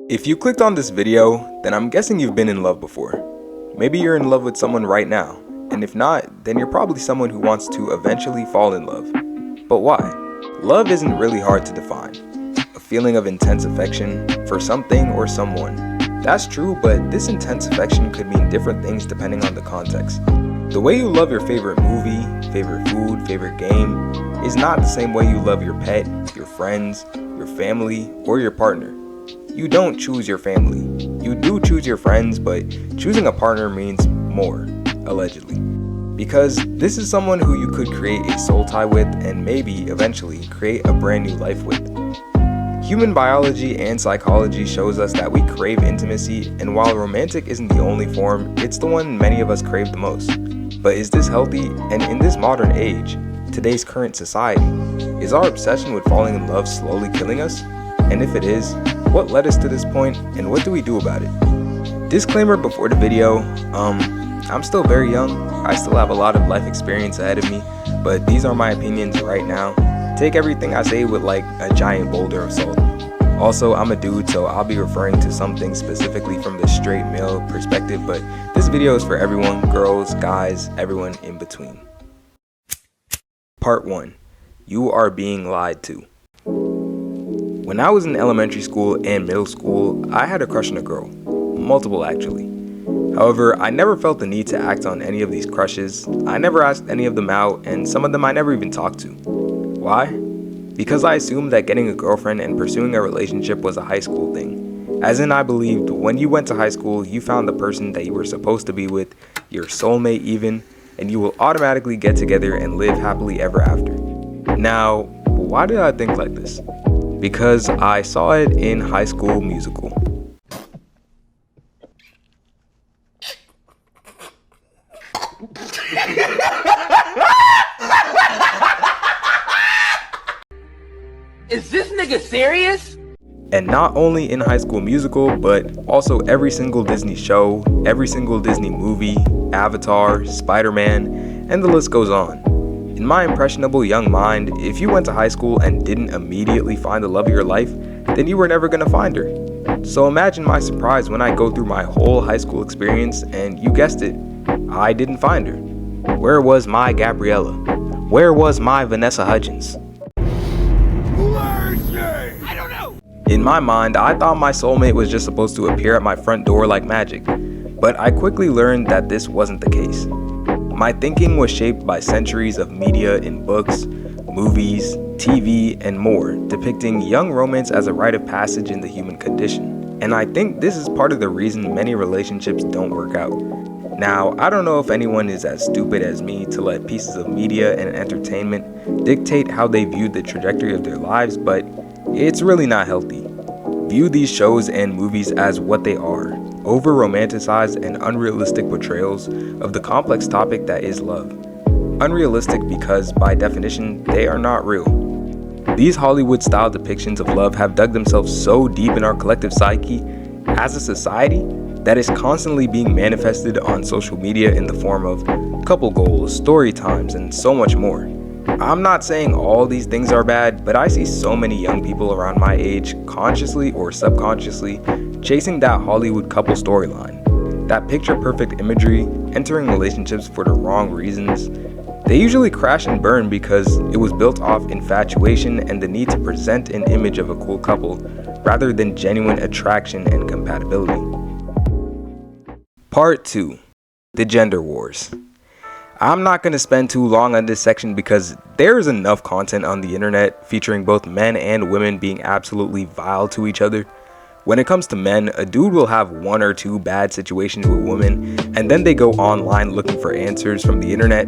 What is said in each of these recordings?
If you clicked on this video, then I'm guessing you've been in love before. Maybe you're in love with someone right now, and if not, then you're probably someone who wants to eventually fall in love. But why? Love isn't really hard to define. A feeling of intense affection for something or someone. That's true, but this intense affection could mean different things depending on the context. The way you love your favorite movie, favorite food, favorite game is not the same way you love your pet, your friends, your family, or your partner. You don't choose your family. You do choose your friends, but choosing a partner means more, allegedly. Because this is someone who you could create a soul tie with and maybe eventually create a brand new life with. Human biology and psychology shows us that we crave intimacy, and while romantic isn't the only form, it's the one many of us crave the most. But is this healthy? And in this modern age, today's current society, is our obsession with falling in love slowly killing us? And if it is, what led us to this point, and what do we do about it? Disclaimer before the video, I'm still very young, I still have a lot of life experience ahead of me, but these are my opinions right now. Take everything I say with like a giant boulder of salt. Also, I'm a dude, so I'll be referring to something specifically from the straight male perspective, but this video is for everyone, girls, guys, everyone in between. Part 1. You are being lied to. When I was in elementary school and middle school, I had a crush on a girl. Multiple, actually. However, I never felt the need to act on any of these crushes. I never asked any of them out, and some of them I never even talked to. Why? Because I assumed that getting a girlfriend and pursuing a relationship was a high school thing. As in, I believed when you went to high school, you found the person that you were supposed to be with, your soulmate even, and you will automatically get together and live happily ever after. Now, why did I think like this? Because I saw it in High School Musical. Is this nigga serious? And not only in High School Musical, but also every single Disney show, every single Disney movie, Avatar, Spider-Man, and the list goes on. In my impressionable young mind, if you went to high school and didn't immediately find the love of your life, then you were never gonna find her. So imagine my surprise when I go through my whole high school experience and you guessed it, I didn't find her. Where was my Gabriella? Where was my Vanessa Hudgens? Where is she? I don't know. In my mind, I thought my soulmate was just supposed to appear at my front door like magic, but I quickly learned that this wasn't the case. My thinking was shaped by centuries of media in books, movies, TV, and more, depicting young romance as a rite of passage in the human condition. And I think this is part of the reason many relationships don't work out. Now, I don't know if anyone is as stupid as me to let pieces of media and entertainment dictate how they view the trajectory of their lives, but it's really not healthy. View these shows and movies as what they are, over-romanticized and unrealistic portrayals of the complex topic that is love. Unrealistic because, by definition, they are not real. These Hollywood-style depictions of love have dug themselves so deep in our collective psyche as a society that is constantly being manifested on social media in the form of couple goals, story times, and so much more. I'm not saying all these things are bad, but I see so many young people around my age, consciously or subconsciously, chasing that Hollywood couple storyline, that picture-perfect imagery, entering relationships for the wrong reasons. They usually crash and burn because it was built off infatuation and the need to present an image of a cool couple, rather than genuine attraction and compatibility. Part 2. The Gender Wars. I'm not going to spend too long on this section because there is enough content on the internet featuring both men and women being absolutely vile to each other. When it comes to men, a dude will have one or two bad situations with women, and then they go online looking for answers from the internet,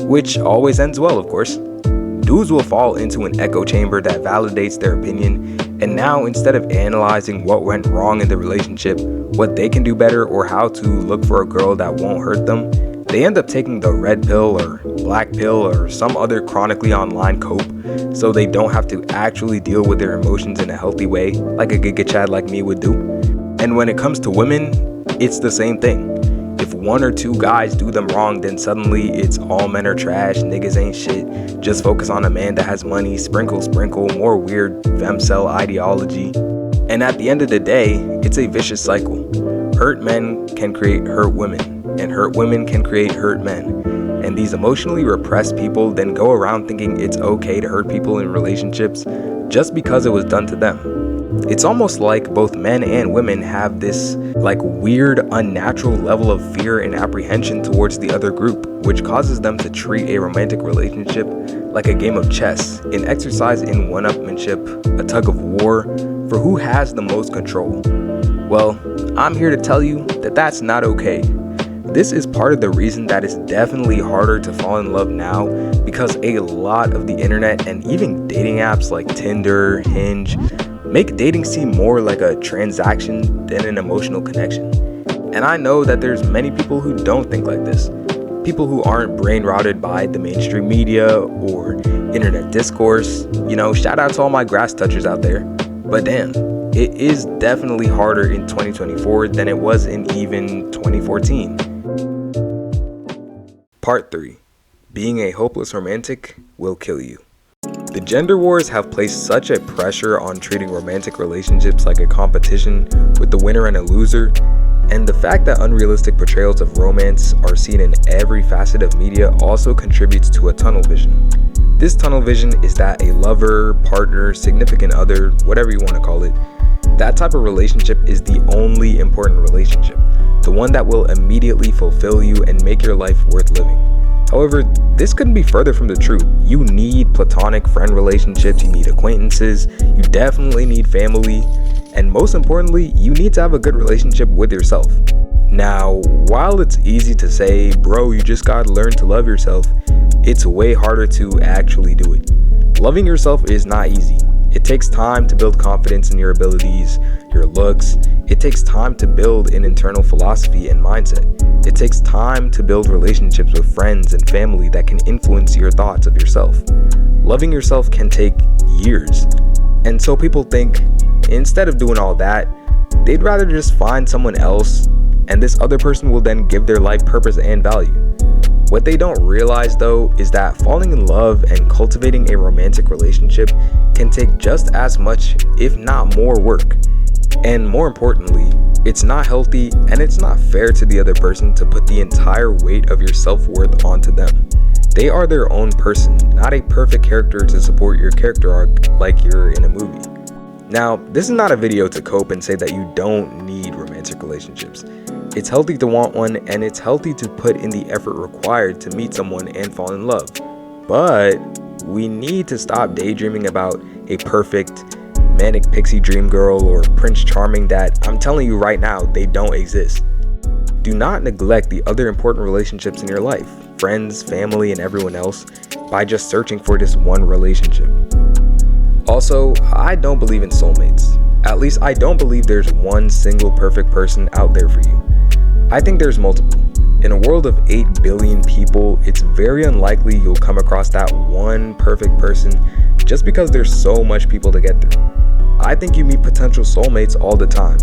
which always ends well, of course. Dudes will fall into an echo chamber that validates their opinion, and now instead of analyzing what went wrong in the relationship, what they can do better, or how to look for a girl that won't hurt them, they end up taking the red pill or black pill or some other chronically online cope so they don't have to actually deal with their emotions in a healthy way like a giga chad like me would do. And when it comes to women, it's the same thing. If one or two guys do them wrong, then suddenly it's all men are trash, niggas ain't shit, just focus on a man that has money, sprinkle, more weird femcel ideology. And at the end of the day, it's a vicious cycle. Hurt men can create hurt women, and hurt women can create hurt men. And these emotionally repressed people then go around thinking it's okay to hurt people in relationships just because it was done to them. It's almost like both men and women have this weird, unnatural level of fear and apprehension towards the other group, which causes them to treat a romantic relationship like a game of chess, an exercise in one-upmanship, a tug of war for who has the most control. Well, I'm here to tell you that that's not okay. This is part of the reason that it's definitely harder to fall in love now, because a lot of the internet and even dating apps like Tinder, Hinge, make dating seem more like a transaction than an emotional connection. And I know that there's many people who don't think like this. People who aren't brain rotted by the mainstream media or internet discourse. Shout out to all my grass touchers out there. But damn, it is definitely harder in 2024 than it was in even 2014. Part 3. Being a hopeless romantic will kill you. The gender wars have placed such a pressure on treating romantic relationships like a competition with the winner and a loser, and the fact that unrealistic portrayals of romance are seen in every facet of media also contributes to a tunnel vision. This tunnel vision is that a lover, partner, significant other, whatever you want to call it, that type of relationship is the only important relationship, the one that will immediately fulfill you and make your life worth living. However, this couldn't be further from the truth. You need platonic friend relationships, you need acquaintances, you definitely need family, and most importantly, you need to have a good relationship with yourself. Now, while it's easy to say, bro, you just gotta learn to love yourself, it's way harder to actually do it. Loving yourself is not easy. It takes time to build confidence in your abilities, your looks. It takes time to build an internal philosophy and mindset. It takes time to build relationships with friends and family that can influence your thoughts of yourself. Loving yourself can take years. And so people think, instead of doing all that, they'd rather just find someone else, and this other person will then give their life purpose and value. What they don't realize though is that falling in love and cultivating a romantic relationship can take just as much, if not more work. And more importantly, it's not healthy and it's not fair to the other person to put the entire weight of your self-worth onto them. They are their own person, not a perfect character to support your character arc like you're in a movie. Now, this is not a video to cope and say that you don't need romantic relationships. It's healthy to want one, and it's healthy to put in the effort required to meet someone and fall in love. But we need to stop daydreaming about a perfect manic pixie dream girl or Prince Charming that, I'm telling you right now, they don't exist. Do not neglect the other important relationships in your life, friends, family, and everyone else, by just searching for this one relationship. Also, I don't believe in soulmates. At least I don't believe there's one single perfect person out there for you. I think there's multiple. In a world of 8 billion people, it's very unlikely you'll come across that one perfect person just because there's so much people to get through. I think you meet potential soulmates all the time.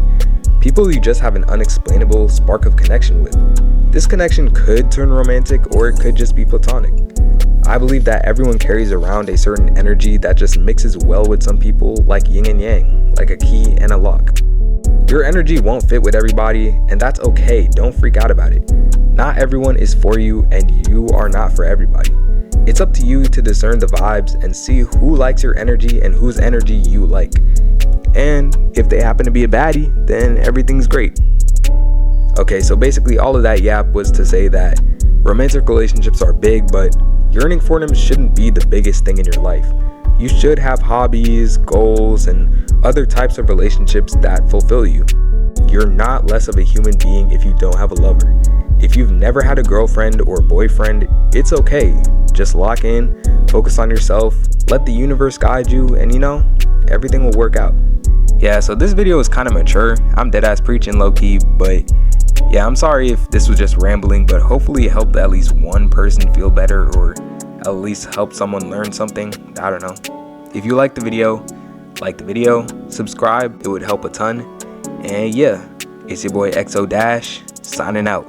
People you just have an unexplainable spark of connection with. This connection could turn romantic or it could just be platonic. I believe that everyone carries around a certain energy that just mixes well with some people, like yin and yang, like a key and a lock. Your energy won't fit with everybody, and that's okay. Don't freak out about it. Not everyone is for you, and you are not for everybody. It's up to you to discern the vibes and see who likes your energy and whose energy you like. And if they happen to be a baddie, then everything's great. Okay, so basically all of that yap was to say that romantic relationships are big, but yearning for them shouldn't be the biggest thing in your life. You should have hobbies, goals, and other types of relationships that fulfill you. You're not less of a human being if you don't have a lover. If you've never had a girlfriend or boyfriend, it's okay. Just lock in, focus on yourself, let the universe guide you, and everything will work out. Yeah, so this video is kind of mature. I'm deadass preaching low-key, but yeah, I'm sorry if this was just rambling, but hopefully it helped at least one person feel better or at least help someone learn something. I don't know. If you like the video, subscribe, it would help a ton. And yeah, it's your boy XO Dash signing out.